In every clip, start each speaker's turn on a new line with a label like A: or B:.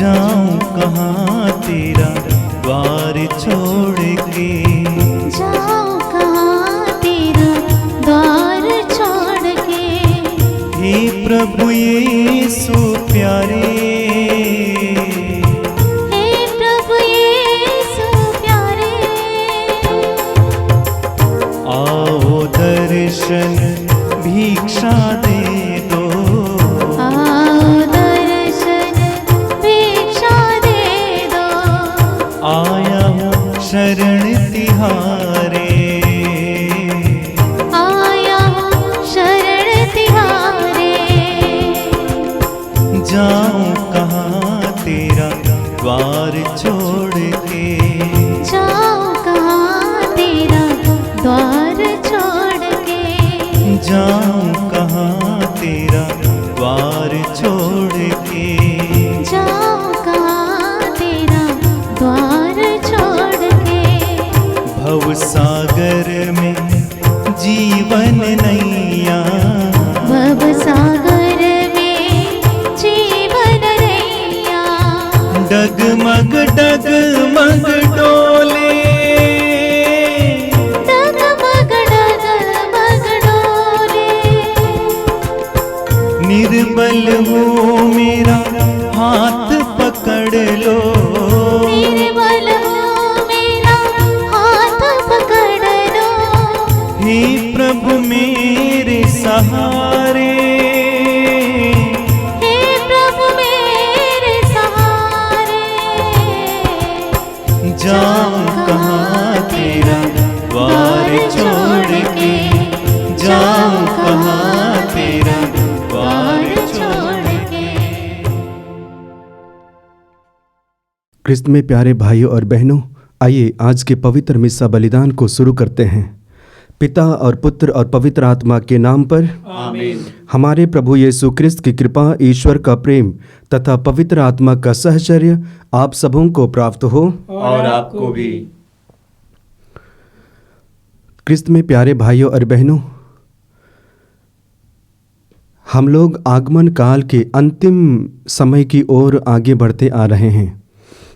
A: जाऊं कहाँ तेरा द्वार छोड़ के,
B: जाऊं कहाँ तेरा द्वार छोड़ के।
A: हे प्रभु यीशु प्यारे,
B: हे प्रभु यीशु प्यारे,
A: आओ दर्शन भिक्षा दे दो,
B: आओ दर्शन भिक्षा दे दो।
A: आया हूँ शरण तिहारे,
B: आया हूँ शरण तिहारे।
A: जाऊं कहाँ तेरा द्वार छोड़ के,
B: जाऊं कहाँ तेरा द्वार छोड़ के।
A: जाऊं कहाँ तेरा द्वार छोड़ के,
B: जाऊं कहाँ तेरा द्वार छोड़ के।
A: भव सागर में जीवन नैया,
B: भव सागर में जीवन नैया।
A: डगमग डगमग डोले,
B: डगमग डगमग डोले।
A: निर्बल हो मेरा हाथ पकड़ लो,
B: निर्बल हो मेरा हाथ पकड़ लो।
A: हे प्रभु मेरे सहारे,
B: हे प्रभु मेरे सहारे।
A: जाऊं कहाँ तेरा द्वार छोड़ के, जाऊं कहाँ तेरा द्वार छोड़ के।
C: क्रिस्त में प्यारे भाइयों और बहनों, आइए आज के पवित्र मिस्सा बलिदान को शुरू करते हैं। पिता और पुत्र और पवित्र आत्मा के नाम पर
D: आमीन।
C: हमारे प्रभु यीशु क्रिस्त की कृपा, ईश्वर का प्रेम तथा पवित्र आत्मा का सहचर्य आप सबों को प्राप्त हो।
D: और आपको भी।
C: क्रिस्त में प्यारे भाइयों और बहनों, हम लोग आगमन काल के अंतिम समय की ओर आगे बढ़ते आ रहे हैं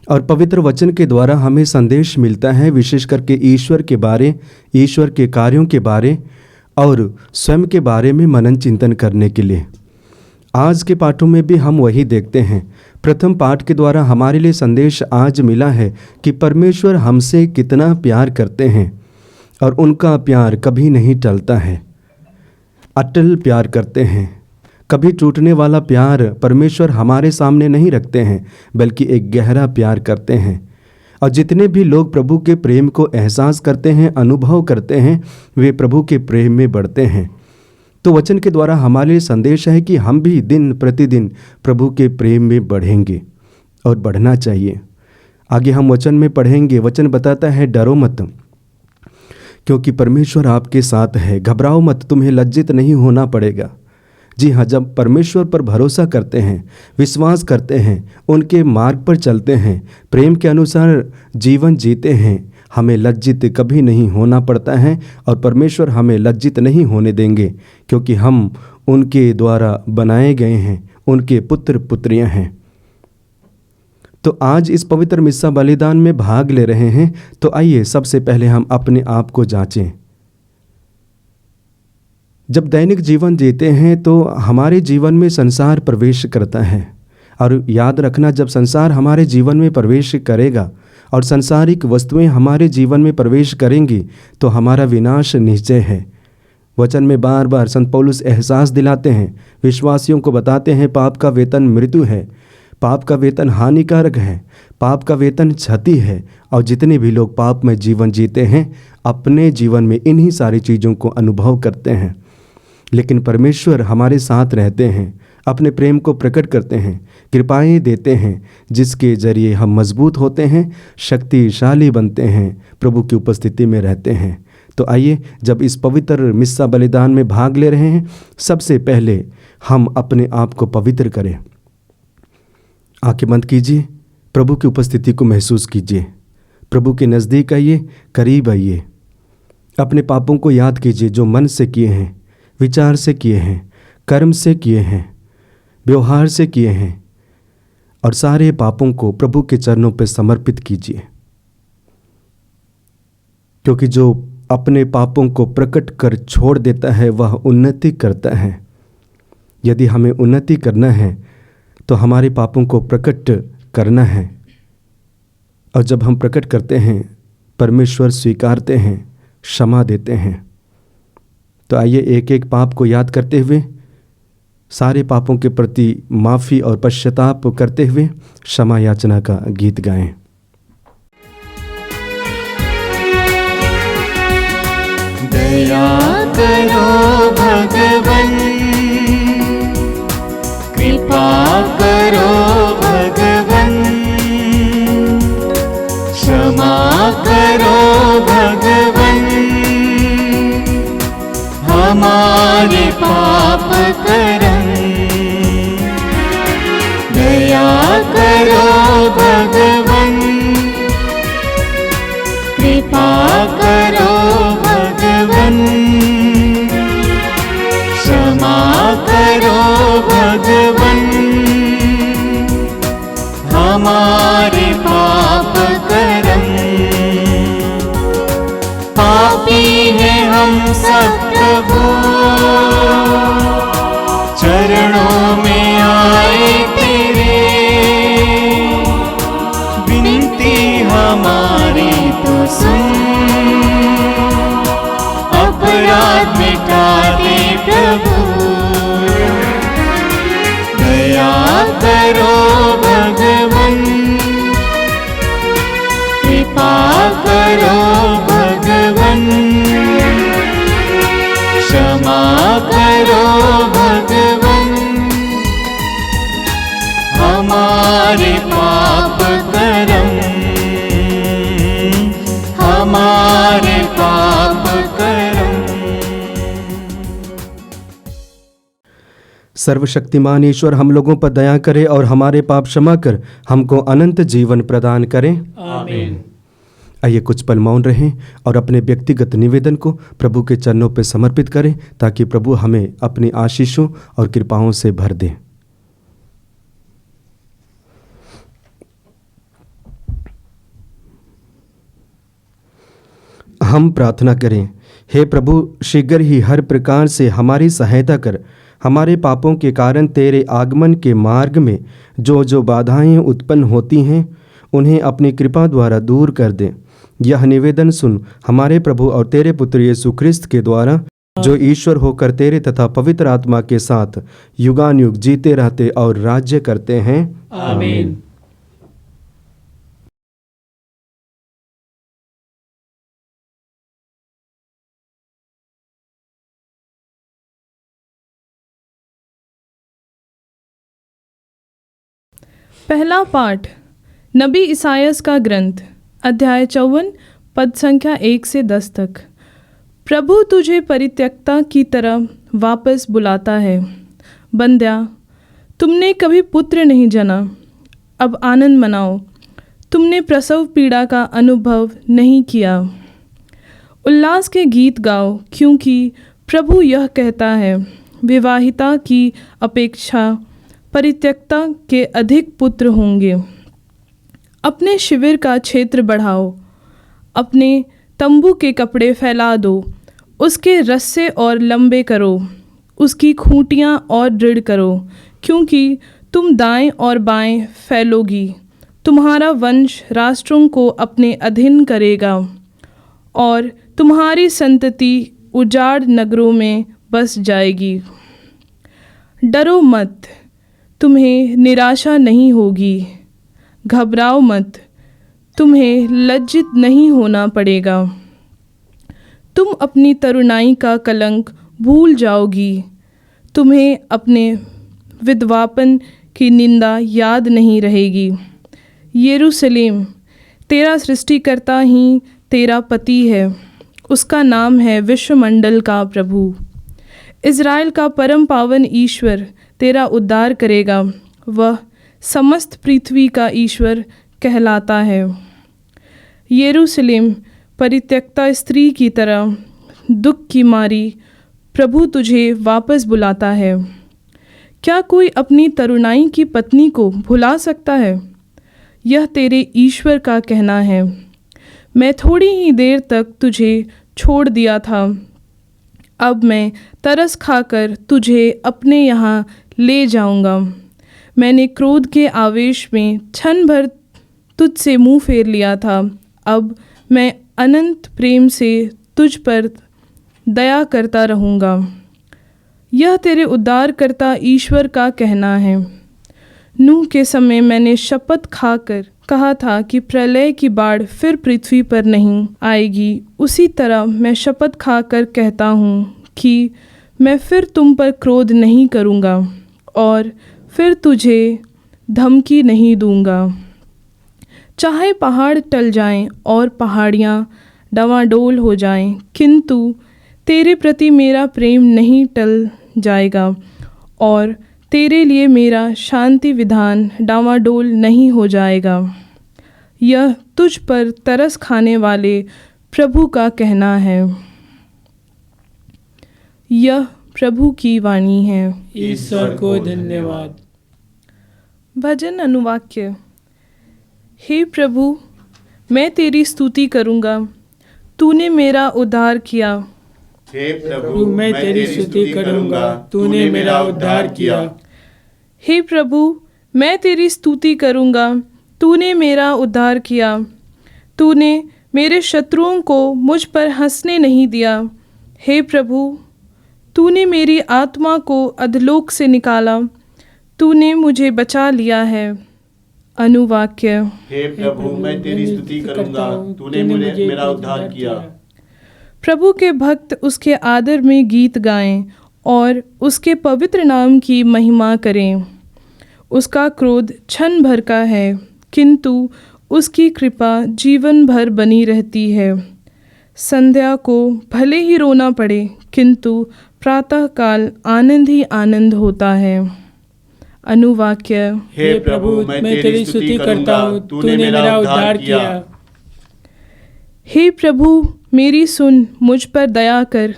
C: और पवित्र वचन के द्वारा हमें संदेश मिलता है, विशेष करके ईश्वर के बारे, ईश्वर के कार्यों के बारे और स्वयं के बारे में मनन चिंतन करने के लिए। आज के पाठों में भी हम वही देखते हैं। प्रथम पाठ के द्वारा हमारे लिए संदेश आज मिला है कि परमेश्वर हमसे कितना प्यार करते हैं और उनका प्यार कभी नहीं टलता है, अटल प्यार करते हैं। कभी टूटने वाला प्यार परमेश्वर हमारे सामने नहीं रखते हैं, बल्कि एक गहरा प्यार करते हैं। और जितने भी लोग प्रभु के प्रेम को एहसास करते हैं, अनुभव करते हैं, वे प्रभु के प्रेम में बढ़ते हैं। तो वचन के द्वारा हमारे लिए संदेश है कि हम भी दिन प्रतिदिन प्रभु के प्रेम में बढ़ेंगे और बढ़ना चाहिए। आगे हम वचन में पढ़ेंगे। वचन बताता है, डरो मत क्योंकि परमेश्वर आपके साथ है, घबराओ मत, तुम्हें लज्जित नहीं होना पड़ेगा। जी हाँ, जब परमेश्वर पर भरोसा करते हैं, विश्वास करते हैं, उनके मार्ग पर चलते हैं, प्रेम के अनुसार जीवन जीते हैं, हमें लज्जित कभी नहीं होना पड़ता है और परमेश्वर हमें लज्जित नहीं होने देंगे, क्योंकि हम उनके द्वारा बनाए गए हैं, उनके पुत्र पुत्रियां हैं। तो आज इस पवित्र मिस्सा बलिदान में भाग ले रहे हैं, तो आइए सबसे पहले हम अपने आप को जांचें। जब दैनिक जीवन जीते हैं तो हमारे जीवन में संसार प्रवेश करता है, और याद रखना, जब संसार हमारे जीवन में प्रवेश करेगा और सांसारिक वस्तुएं हमारे जीवन में प्रवेश करेंगी तो हमारा विनाश निश्चय है। वचन में बार बार संत पौलुस एहसास दिलाते हैं, विश्वासियों को बताते हैं, पाप का वेतन मृत्यु है, पाप का वेतन हानिकारक है, पाप का वेतन क्षति है। और जितने भी लोग पाप में जीवन जीते हैं, अपने जीवन में इन्हीं सारी चीज़ों को अनुभव करते हैं। लेकिन परमेश्वर हमारे साथ रहते हैं, अपने प्रेम को प्रकट करते हैं, कृपाएं देते हैं, जिसके जरिए हम मजबूत होते हैं, शक्तिशाली बनते हैं, प्रभु की उपस्थिति में रहते हैं। तो आइए, जब इस पवित्र मिस्सा बलिदान में भाग ले रहे हैं, सबसे पहले हम अपने आप को पवित्र करें। आंखें बंद कीजिए, प्रभु की उपस्थिति को महसूस कीजिए, प्रभु के नज़दीक आइए, करीब आइए। अपने पापों को याद कीजिए जो मन से किए हैं, विचार से किए हैं, कर्म से किए हैं, व्यवहार से किए हैं, और सारे पापों को प्रभु के चरणों पर समर्पित कीजिए, क्योंकि जो अपने पापों को प्रकट कर छोड़ देता है वह उन्नति करता है। यदि हमें उन्नति करना है तो हमारे पापों को प्रकट करना है, और जब हम प्रकट करते हैं परमेश्वर स्वीकारते हैं, क्षमा देते हैं। तो आइए एक एक पाप को याद करते हुए, सारे पापों के प्रति माफ़ी और पश्चाताप करते हुए क्षमा याचना का गीत गाएं।
A: दया करो भगवन, कृपा करो भगवन, क्षमा करो भगवन, हमारे पाप करम। दया करो भगवन, कृपा करो भगवन, क्षमा करो भगवन, हमारे पाप करम। पापी हैं हम सब प्रभु, चरणों में आए तेरे, विनती हमारी तो सुन, अपराध मिटा दे प्रभु। दया करो भगवन, कृपा करो भगवन, क्षमा करो भगवन, हमारे पाप करम, हमारे पाप करम।
C: सर्वशक्तिमान ईश्वर हम लोगों पर दया करे और हमारे पाप क्षमा कर हमको अनंत जीवन प्रदान करें।
D: आमीन।
C: आइए कुछ पल मौन रहें और अपने व्यक्तिगत निवेदन को प्रभु के चरणों पर समर्पित करें, ताकि प्रभु हमें अपनी आशीषों और कृपाओं से भर दे। हम प्रार्थना करें। हे प्रभु, शीघ्र ही हर प्रकार से हमारी सहायता कर, हमारे पापों के कारण तेरे आगमन के मार्ग में जो जो बाधाएं उत्पन्न होती हैं उन्हें अपनी कृपा द्वारा दूर कर दे। यह निवेदन सुन हमारे प्रभु और तेरे पुत्र यीशु ख्रिस्त के द्वारा, जो ईश्वर होकर तेरे तथा पवित्र आत्मा के साथ युगानुयुग जीते रहते और राज्य करते हैं।
D: आमीन।
E: पहला पाठ नबी इसायास का ग्रंथ, अध्याय 54, पद संख्या 1 से 10 तक। प्रभु तुझे परित्यक्ता की तरह वापस बुलाता है। बंद्या, तुमने कभी पुत्र नहीं जना, अब आनंद मनाओ। तुमने प्रसव पीड़ा का अनुभव नहीं किया। उल्लास के गीत गाओ, क्योंकि प्रभु यह कहता है, विवाहिता की अपेक्षा परित्यक्ता के अधिक पुत्र होंगे। अपने शिविर का क्षेत्र बढ़ाओ, अपने तंबू के कपड़े फैला दो, उसके रस्से और लंबे करो, उसकी खूंटियाँ और दृढ़ करो, क्योंकि तुम दाएं और बाएं फैलोगी। तुम्हारा वंश राष्ट्रों को अपने अधीन करेगा और तुम्हारी संतति उजाड़ नगरों में बस जाएगी। डरो मत, तुम्हें निराशा नहीं होगी। घबराओ मत, तुम्हें लज्जित नहीं होना पड़ेगा। तुम अपनी तरुणाई का कलंक भूल जाओगी। तुम्हें अपने विधवापन की निंदा याद नहीं रहेगी। यरूशलेम, तेरा सृष्टिकर्ता ही तेरा पति है, उसका नाम है विश्वमंडल का प्रभु। इज़राइल का परम पावन ईश्वर तेरा उद्धार करेगा, वह समस्त पृथ्वी का ईश्वर कहलाता है। यरूशलेम, परित्यक्ता स्त्री की तरह दुख की मारी प्रभु तुझे वापस बुलाता है। क्या कोई अपनी तरुणाई की पत्नी को भुला सकता है? यह तेरे ईश्वर का कहना है। मैं थोड़ी ही देर तक तुझे छोड़ दिया था, अब मैं तरस खाकर तुझे अपने यहाँ ले जाऊँगा। मैंने क्रोध के आवेश में क्षण भर तुझसे मुँह फेर लिया था, अब मैं अनंत प्रेम से तुझ पर दया करता रहूँगा। यह तेरे उद्धारकर्ता ईश्वर का कहना है। नूह के समय मैंने शपथ खाकर कहा था कि प्रलय की बाढ़ फिर पृथ्वी पर नहीं आएगी, उसी तरह मैं शपथ खाकर कहता हूँ कि मैं फिर तुम पर क्रोध नहीं करूँगा और फिर तुझे धमकी नहीं दूँगा। चाहे पहाड़ टल जाएं और पहाड़ियाँ डवाडोल हो जाएं, किंतु तेरे प्रति मेरा प्रेम नहीं टल जाएगा और तेरे लिए मेरा शांति विधान डावाडोल नहीं हो जाएगा। यह तुझ पर तरस खाने वाले प्रभु का कहना है। यह प्रभु की वाणी है।
A: ईश्वर को धन्यवाद।
E: भजन अनुवाक्य। हे प्रभु, मैं तेरी स्तुति करूँगा, तूने मेरा उद्धार किया।
D: हे प्रभु, मैं तेरी स्तुति करूंगा, तूने मेरा उद्धार किया।
E: हे प्रभु, मैं तेरी स्तुति करूँगा, तूने मेरा उद्धार किया। तूने मेरे शत्रुओं को मुझ पर हंसने नहीं दिया। हे प्रभु, तूने मेरी आत्मा को अधलोक से निकाला, तूने मुझे बचा लिया है। अनुवाक्य।
D: हे प्रभु, मैं तेरी स्तुति करूंगा, तूने मेरा उद्धार किया।
E: प्रभु के भक्त उसके आदर में गीत गाएं और उसके पवित्र नाम की महिमा करें। उसका क्रोध क्षण भर का है, किंतु उसकी कृपा जीवन भर बनी रहती है। संध्या को भले ही रोना पड़े, किंतु प्रातःकाल आनंद ही आनंद होता है। अनुवाक्य।
A: हे प्रभु, मैं तेरी स्तुति करता हूँ, तूने मेरा उद्धार किया।
E: हे प्रभु, मेरी सुन, मुझ पर दया कर।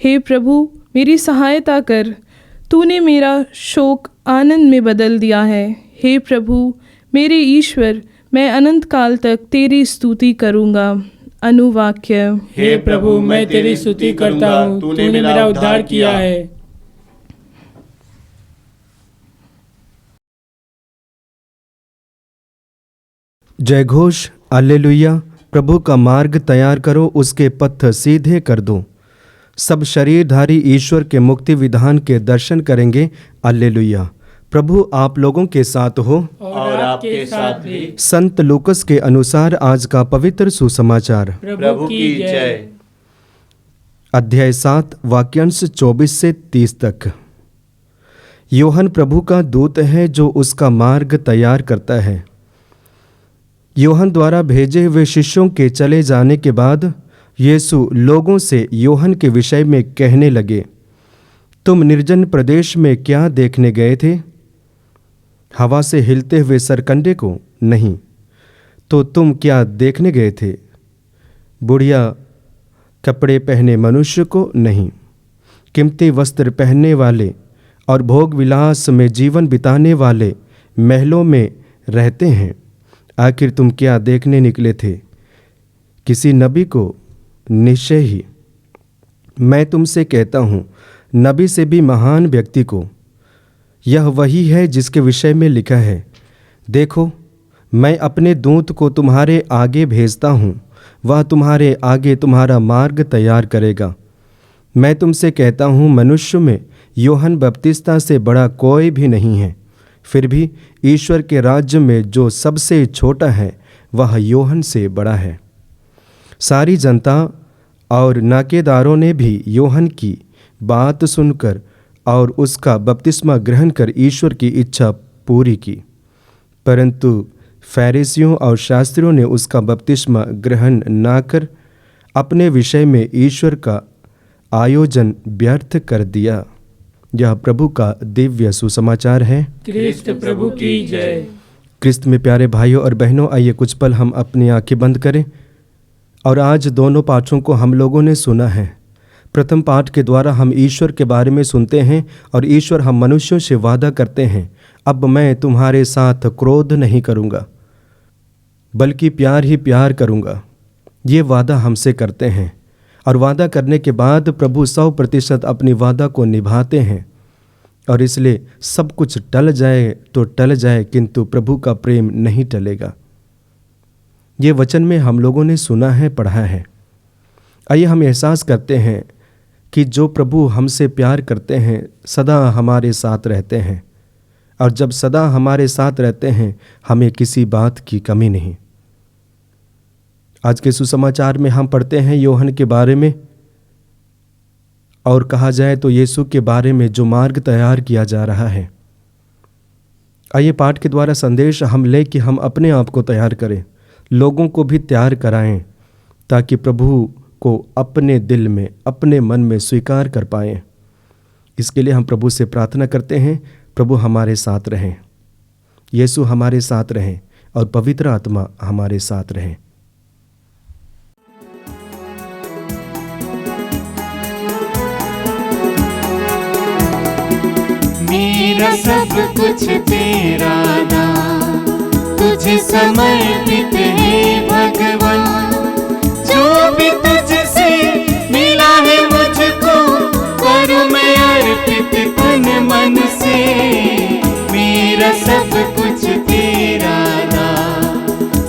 E: हे प्रभु, मेरी सहायता कर। तूने मेरा शोक आनंद में बदल दिया है। हे प्रभु, मेरे ईश्वर, मैं अनंत काल तक तेरी स्तुति करूँगा। अनुवाक्य।
A: हे प्रभु, मैं तेरी स्तुति करता हूँ, तूने मेरा उद्धार किया है।
C: जय घोष, हालेलुया। प्रभु का मार्ग तैयार करो, उसके पथ सीधे कर दो। सब शरीरधारी ईश्वर के मुक्ति विधान के दर्शन करेंगे। हालेलुया। प्रभु आप लोगों के साथ हो
A: और आपके साथ भी।
C: संत लूकस के अनुसार आज का पवित्र सुसमाचार।
A: प्रभु की जय।
C: अध्याय 7 वाक्यांश 24 से 30 तक। योहन प्रभु का दूत है जो उसका मार्ग तैयार करता है। योहन द्वारा भेजे हुए शिष्यों के चले जाने के बाद यीशु लोगों से योहन के विषय में कहने लगे, तुम निर्जन प्रदेश में क्या देखने गए थे? हवा से हिलते हुए सरकंडे को? नहीं। तो तुम क्या देखने गए थे? बुढ़िया कपड़े पहने मनुष्य को? नहीं। कीमती वस्त्र पहनने वाले और भोग विलास में जीवन बिताने वाले महलों में रहते हैं। आखिर तुम क्या देखने निकले थे? किसी नबी को? निश्चय ही, मैं तुमसे कहता हूँ, नबी से भी महान व्यक्ति को। यह वही है जिसके विषय में लिखा है, देखो मैं अपने दूत को तुम्हारे आगे भेजता हूँ, वह तुम्हारे आगे तुम्हारा मार्ग तैयार करेगा। मैं तुमसे कहता हूँ, मनुष्य में योहन बपतिस्ता से बड़ा कोई भी नहीं है। फिर भी ईश्वर के राज्य में जो सबसे छोटा है वह योहन से बड़ा है। सारी जनता और नाकेदारों ने भी योहन की बात सुनकर और उसका बपतिस्मा ग्रहण कर ईश्वर की इच्छा पूरी की, परंतु फरीसियों और शास्त्रियों ने उसका बपतिस्मा ग्रहण ना कर अपने विषय में ईश्वर का आयोजन व्यर्थ कर दिया। यह प्रभु का दिव्य सुसमाचार है।
A: क्रिस्त प्रभु की जय।
C: क्रिस्त में प्यारे भाइयों और बहनों, आइए कुछ पल हम अपनी आंखें बंद करें और आज दोनों पाठों को हम लोगों ने सुना है। प्रथम पाठ के द्वारा हम ईश्वर के बारे में सुनते हैं और ईश्वर हम मनुष्यों से वादा करते हैं, अब मैं तुम्हारे साथ क्रोध नहीं करूँगा बल्कि प्यार ही प्यार करूँगा। ये वादा हमसे करते हैं और वादा करने के बाद प्रभु 100% अपनी वादा को निभाते हैं। और इसलिए सब कुछ टल जाए तो टल जाए, किंतु प्रभु का प्रेम नहीं टलेगा। ये वचन में हम लोगों ने सुना है, पढ़ा है। आइए हम एहसास करते हैं कि जो प्रभु हमसे प्यार करते हैं सदा हमारे साथ रहते हैं, और जब सदा हमारे साथ रहते हैं हमें किसी बात की कमी नहीं। आज के सुसमाचार में हम पढ़ते हैं यूहन्ना के बारे में, और कहा जाए तो यीशु के बारे में जो मार्ग तैयार किया जा रहा है। आइए पाठ के द्वारा संदेश हम ले कि हम अपने आप को तैयार करें, लोगों को भी तैयार कराएं, ताकि प्रभु को अपने दिल में, अपने मन में स्वीकार कर पाएं। इसके लिए हम प्रभु से प्रार्थना करते हैं, प्रभु हमारे साथ रहें, यीशु हमारे साथ रहें और पवित्र आत्मा हमारे साथ रहें।
D: मेरा सब कुछ तेरा नाम तुझे समर्पित है भगवान, जो भी तुझसे मिला है मुझको करूं मैं अर्पित तन मन से। मेरा सब कुछ तेरा नाम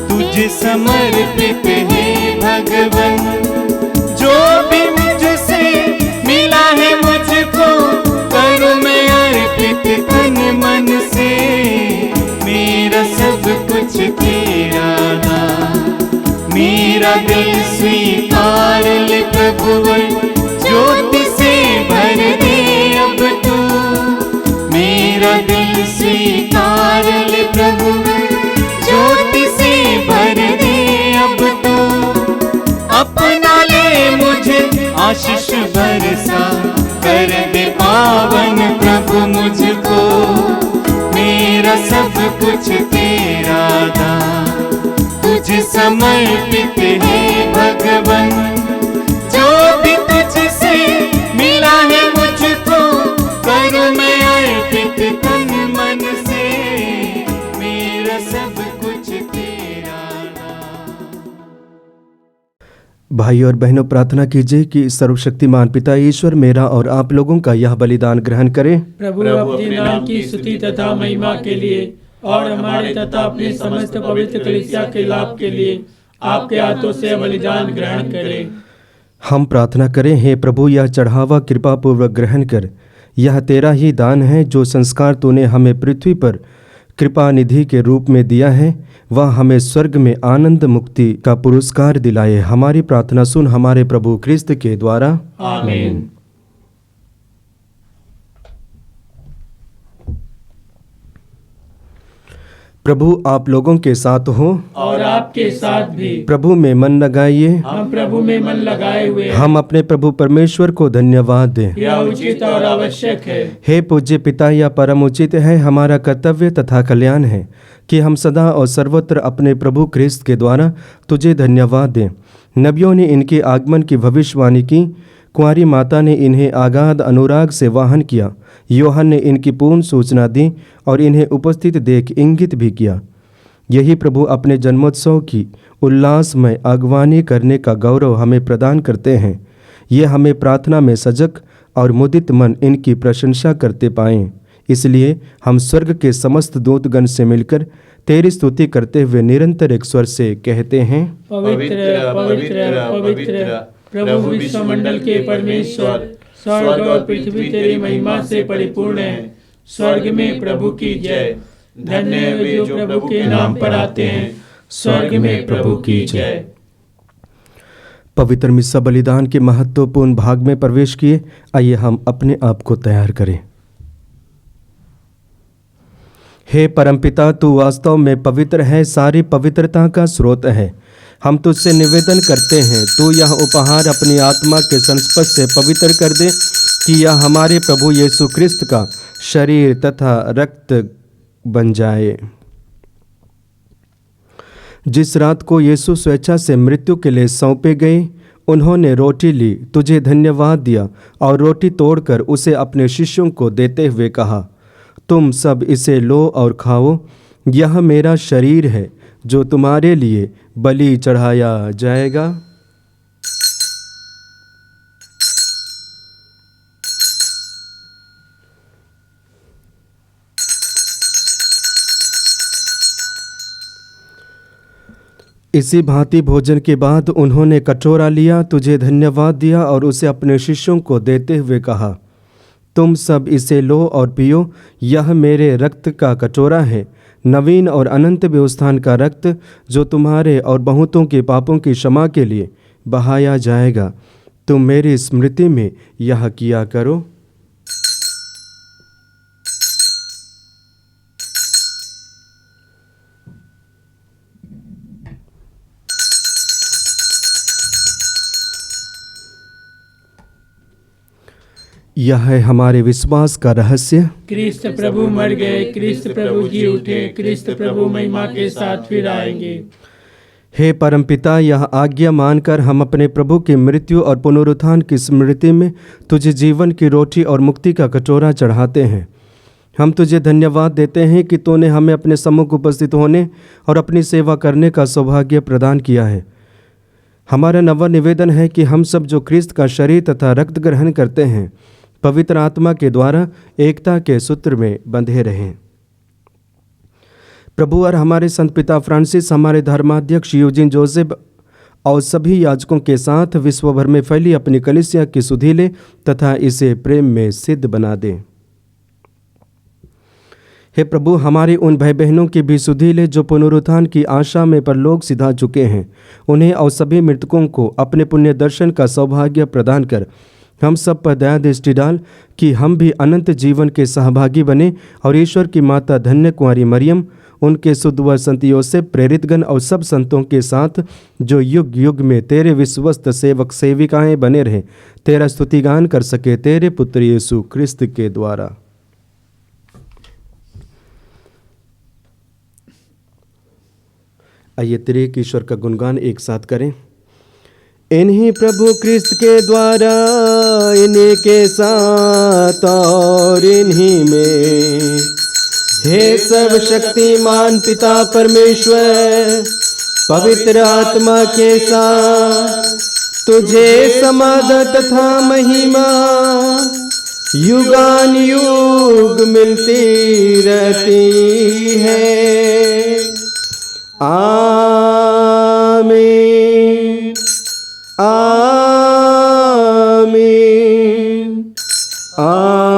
D: तुझे समर्पित है भगवान, जो भी मुझसे मिला है मुझको करूं मैं अर्पित तन मन से। मेरा सब कुछ तेरा नाम, मेरा दिल स्वीकार ले प्रभुवर, ज्योति से भर दे अब तू। मेरा दिल स्वीकार ले प्रभुवर, ज्योति से भर दे अब तू। अपना ले मुझे आशीष बरसा, कर दे पावन प्रभु मुझको। मेरा सब कुछ तेरा दान तुझे समर्पित है भगवान, जो भी तुझसे मिला है मुझको करूं मैं अर्पित तन मन से। मेरा सब कुछ तेरा दान।
C: भाई और बहनों, प्रार्थना कीजिए कि सर्वशक्तिमान पिता ईश्वर मेरा और आप लोगों का यह बलिदान ग्रहण करें।
A: प्रभु अपने नाम की स्तुति तथा महिमा के लिए और हमारे तथा अपने समस्त पवित्र कलीसिया के लाभ के लिए आपके हाथों से बलिदान ग्रहण करें।
C: हम प्रार्थना करें, हे प्रभु यह चढ़ावा कृपा पूर्वक ग्रहण कर। यह तेरा ही दान है, जो संस्कार तूने हमें पृथ्वी पर कृपा निधि के रूप में दिया है, वह हमें स्वर्ग में आनंद मुक्ति का पुरस्कार दिलाए। हमारी प्रार्थना सुन हमारे प्रभु क्रिस्त के द्वारा,
A: आमीन।
C: प्रभु आप लोगों के साथ हो
A: और आपके साथ भी।
C: प्रभु में मन लगाइए,
A: हम प्रभु में मन लगाए हुए हैं।
C: हम अपने प्रभु परमेश्वर को धन्यवाद दें।
A: यह उचित और आवश्यक है।
C: हे पूज्य पिता, यह परम उचित है, हमारा कर्तव्य तथा कल्याण है कि हम सदा और सर्वत्र अपने प्रभु क्रिस्त के द्वारा तुझे धन्यवाद दें। नबियों ने इनके आगमन की भविष्यवाणी की, कुंवारी माता ने इन्हें आगाध अनुराग से वाहन किया, यूहन्ना ने इनकी पूर्ण सूचना दी और इन्हें उपस्थित देख इंगित भी किया। यही प्रभु अपने जन्मोत्सव की उल्लासमय अगवानी करने का गौरव हमें प्रदान करते हैं। ये हमें प्रार्थना में सजग और मुदित मन इनकी प्रशंसा करते पाएं। इसलिए हम स्वर्ग के समस्त दूतगण से मिलकर तेरी स्तुति करते हुए निरंतर एक स्वर से कहते हैं,
A: पवित्र पवित्र पवित्र प्रभु विश्वमंडल के परमेश्वर, स्वर्ग और पृथ्वी तेरी महिमा से परिपूर्ण है। स्वर्ग में प्रभु की जय। धन्य है वे जो प्रभु के नाम पर आते हैं। स्वर्ग में प्रभु की जय।
C: पवित्र मिस्सा बलिदान के महत्वपूर्ण भाग में प्रवेश किए। आइए हम अपने आप को तैयार करें। हे परमपिता, तू वास्तव में पवित्र है, सारी पवित्रता का स्रोत है। हम तुझसे निवेदन करते हैं, तू यह उपहार अपनी आत्मा के संस्पर्श से पवित्र कर दे कि यह हमारे प्रभु यीशु क्रिस्त का शरीर तथा रक्त बन जाए। जिस रात को यीशु स्वेच्छा से मृत्यु के लिए सौंपे गए, उन्होंने रोटी ली, तुझे धन्यवाद दिया और रोटी तोड़कर उसे अपने शिष्यों को देते हुए कहा, तुम सब इसे लो और खाओ, यह मेरा शरीर है जो तुम्हारे लिए बलि चढ़ाया जाएगा। इसी भांति भोजन के बाद उन्होंने कटोरा लिया, तुझे धन्यवाद दिया और उसे अपने शिष्यों को देते हुए कहा, तुम सब इसे लो और पियो, यह मेरे रक्त का कटोरा है, नवीन और अनंत व्यवस्थान का रक्त, जो तुम्हारे और बहुतों के पापों की क्षमा के लिए बहाया जाएगा। तुम मेरी स्मृति में यह किया करो। यह है हमारे विश्वास का रहस्य।
A: क्रिस्त प्रभु मर गए, क्रिस्त प्रभु जी उठे, क्रिस्त प्रभु महिमा के साथ फिर आएंगे।
C: हे परमपिता, यह आज्ञा मानकर हम अपने प्रभु की मृत्यु और पुनरुत्थान की स्मृति में तुझे जीवन की रोटी और मुक्ति का कटोरा चढ़ाते हैं। हम तुझे धन्यवाद देते हैं कि तूने हमें अपने सम्मुख उपस्थित होने और अपनी सेवा करने का सौभाग्य प्रदान किया है। हमारा नवा निवेदन है कि हम सब जो क्रिस्त का शरीर तथा रक्त ग्रहण करते हैं, पवित्र आत्मा के द्वारा एकता के सूत्र में बंधे रहें। प्रभु और हमारे संत पिता फ्रांसिस, हमारे धर्माध्यक्ष यूजिन जोसेफ और सभी याजकों के साथ विश्व भर में फैली अपनी कलीसिया की सुधि ले तथा इसे प्रेम में सिद्ध बना दें। हे प्रभु, हमारी उन भाई बहनों की भी सुधि ले जो पुनरुत्थान की आशा में परलोक सिधा चुके हैं, उन्हें और सभी मृतकों को अपने पुण्य दर्शन का सौभाग्य प्रदान कर हम सब पर दया दृष्टि डाल कि हम भी अनंत जीवन के सहभागी बने और ईश्वर की माता धन्य कुंवारी मरियम, उनके शुद्ध संत योसेफ, प्रेरितगण और सब संतों के साथ जो युग युग में तेरे विश्वस्त सेवक सेविकाएं बने रहे, तेरा स्तुतिगान कर सके तेरे पुत्र यीशु क्रिस्त के द्वारा। आइए त्रिएक ईश्वर का गुणगान एक साथ करें। इन्हीं प्रभु क्रिस्त के द्वारा, इन्हीं के साथ और इन्हीं में, हे सर्वशक्तिमान पिता परमेश्वर, पवित्र आत्मा के साथ तुझे समाधान तथा महिमा युगान युग मिलती रहती है। आमीन, आमीन, आमीन।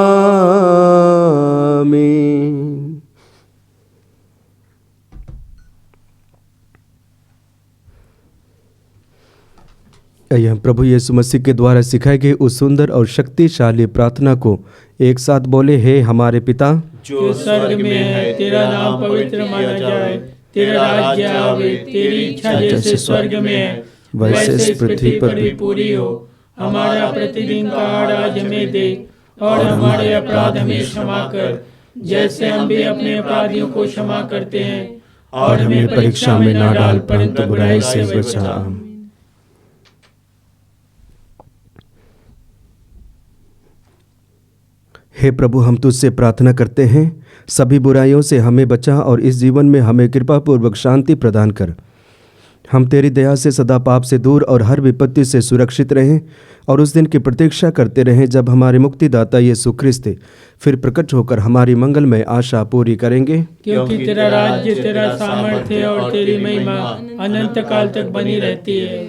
C: आइए हम प्रभु यीशु मसीह के द्वारा सिखाए गए उस सुंदर और शक्तिशाली प्रार्थना को एक साथ बोले। हे हमारे पिता
A: जो स्वर्ग में है, तेरा नाम पवित्र माना जाए, तेरा राज्य आवे, तेरी इच्छा जैसे स्वर्ग में है वैसे इस पृथ्वी पर भी पूरी हो। हमारा प्रतिदिन का आहार आज हमें दे और हमारे अपराध हमें क्षमा कर, जैसे हम भी अपने अपराधियों को क्षमा करते हैं, और हमें परीक्षा में न डाल परंतु बुराई से बचा।
C: हे प्रभु, हम तुझसे प्रार्थना करते हैं, सभी बुराइयों से हमें बचा और इस जीवन में हमें कृपापूर्वक शांति प्रदान कर। हम तेरी दया से सदा पाप से दूर और हर विपत्ति से सुरक्षित रहें और उस दिन की प्रतीक्षा करते रहें जब हमारे मुक्तिदाता यीशु ख्रिस्त फिर प्रकट होकर हमारी मंगलमय आशा पूरी करेंगे।
A: क्योंकि तेरा राज्य, तेरा सामर्थ्य और तेरी महिमा अनंत काल तक बनी रहती है।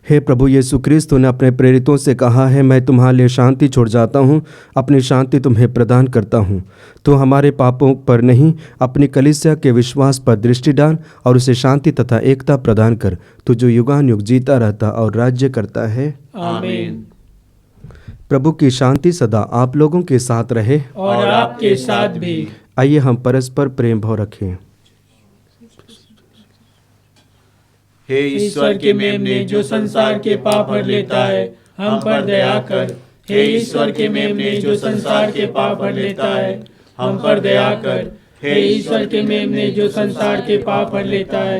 C: हे प्रभु यीशु क्रिस्त, तूने अपने प्रेरितों से कहा है, मैं तुम्हारे लिए शांति छोड़ जाता हूँ, अपनी शांति तुम्हें प्रदान करता हूँ। तो हमारे पापों पर नहीं, अपनी कलीसिया के विश्वास पर दृष्टि डाल और उसे शांति तथा एकता प्रदान कर, तू जो युगान युग जीता रहता और राज्य करता है।
A: आमीन।
C: प्रभु की शांति सदा आप लोगों के साथ रहे
A: और आपके साथ भी।
C: आइए हम परस्पर प्रेम भाव रखें।
A: हे ईश्वर के मेमने, जो संसार के पाप हर लेता है, हम पर दया कर। हे ईश्वर के मेमने, जो संसार के पाप हर लेता है, हम पर दया कर। हे ईश्वर के मेमने, जो संसार के पाप हर लेता है,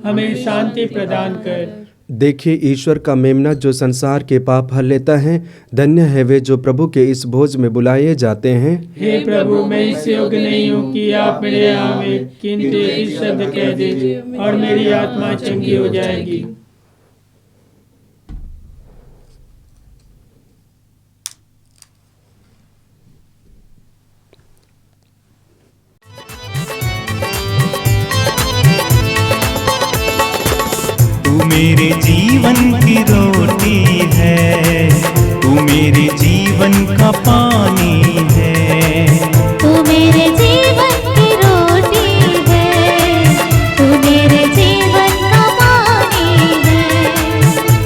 A: हमें शांति प्रदान कर।
C: देखिए ईश्वर का मेमना जो संसार के पाप हर लेता है। धन्य है वे जो प्रभु के इस भोज में बुलाए जाते हैं।
A: हे प्रभु, मैं इससे योग्य नहीं हूँ कि आप मेरे यहाँ आवे, किंतु एक शब्द कह दीजिए और मेरी आत्मा चंगी हो जाएगी।
F: तू मेरे जीवन की रोटी है, तू मेरे जीवन का पानी है।
B: तू मेरे जीवन की रोटी है, तू मेरे जीवन का पानी है।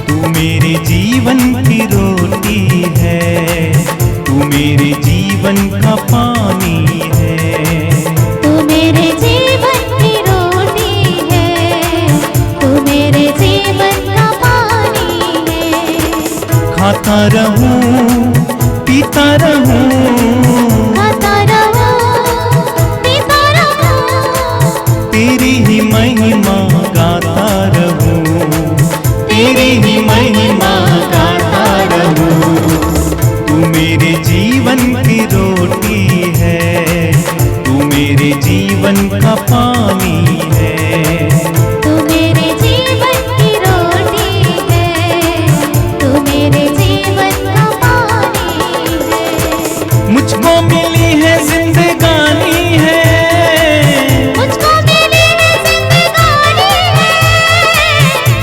F: तू मेरे जीवन की रोटी है, तू मेरे जीवन का पानी है।
B: तू मेरे जीवन की रोटी है, तू मेरे जीवन का पानी है।
F: खाता रहूं पीता रहूं,
B: खाता रहूं पीता रहूं,
F: तेरी ही महिमा गाता रहूं, तेरी ही महिमा गाता रहूं। तू मेरे जीवन की रोटी है, तू मेरे जीवन का पानी है।
B: तू मेरे जीवन की रोटी है, तू मेरे जीवन का पानी है।
F: मुझको मिली है जिंदगानी है,
B: मुझको मिली है जिंदगानी है,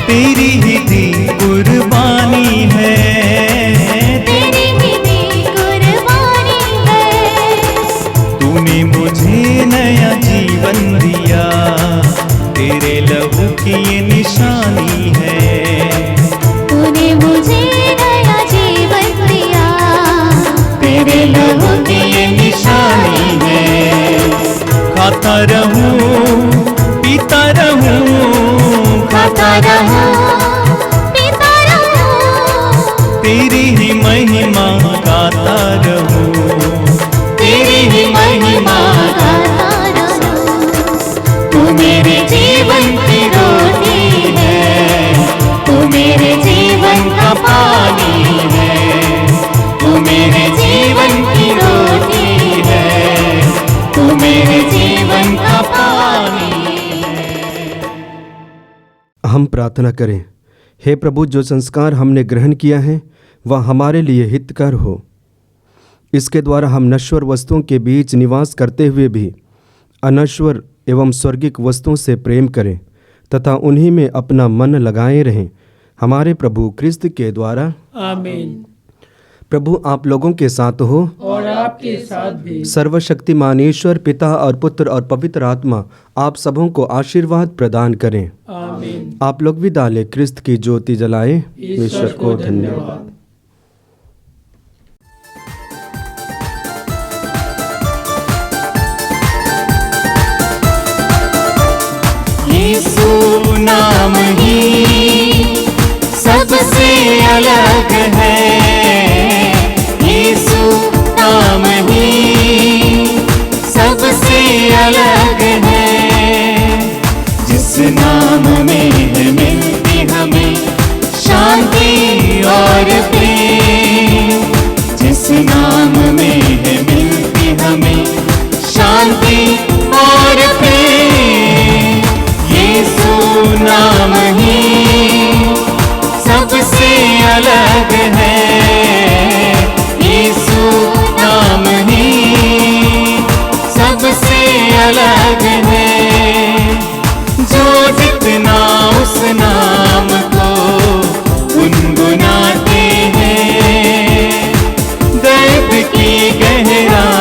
F: तेरी ही दी कुर्बानी है।
B: तेरी ही दी कुर्बानी है।
F: तूने मुझे नया जीवन दिया, तेरे लहू की ये निशानी है।
B: तूने मुझे नया जीवन दिया,
F: तेरे लहू की ये निशानी है। खाता रहूं पीता रहूं, खाता रहूं
B: पीता रहूं,
F: तेरी ही महिमा गाता रहूं, तेरी ही महिमा
B: गाता रहूं।
F: तू मेरे जीवन की रोटी है, तू मेरे जीवन का पानी है। तू मेरे जीवन की रोटी है, तू मेरे जीवन का पानी है।
C: हम प्रार्थना करें। हे प्रभु, जो संस्कार हमने ग्रहण किया है वह हमारे लिए हितकर हो। इसके द्वारा हम नश्वर वस्तुओं के बीच निवास करते हुए भी अनश्वर एवं स्वर्गिक वस्तुओं से प्रेम करें तथा उन्हीं में अपना मन लगाए रहें। हमारे प्रभु क्रिस्त के द्वारा
A: आमीन।
C: प्रभु आप लोगों के साथ हो
A: और आपके साथ भी।
C: सर्वशक्तिमान ईश्वर पिता और पुत्र और पवित्र आत्मा आप सबों को आशीर्वाद प्रदान करें।
A: आमीन।
C: आप लोग विदा ले क्रिस्त की ज्योति जलाएं। ईश्वर को धन्यवाद।
F: यीशु नाम ही सबसे अलग है, यीशु नाम ही सबसे अलग है। जिस नाम में है मिलती हमें शांति और प्रेम, जिस नाम में है मिलती हमें शांति और प्रेम। यीशु नाम ही सबसे अलग है, यीशु नाम ही सबसे अलग है। जो जितना उस नाम को गुनगुनाते हैं, दर्द की गहराई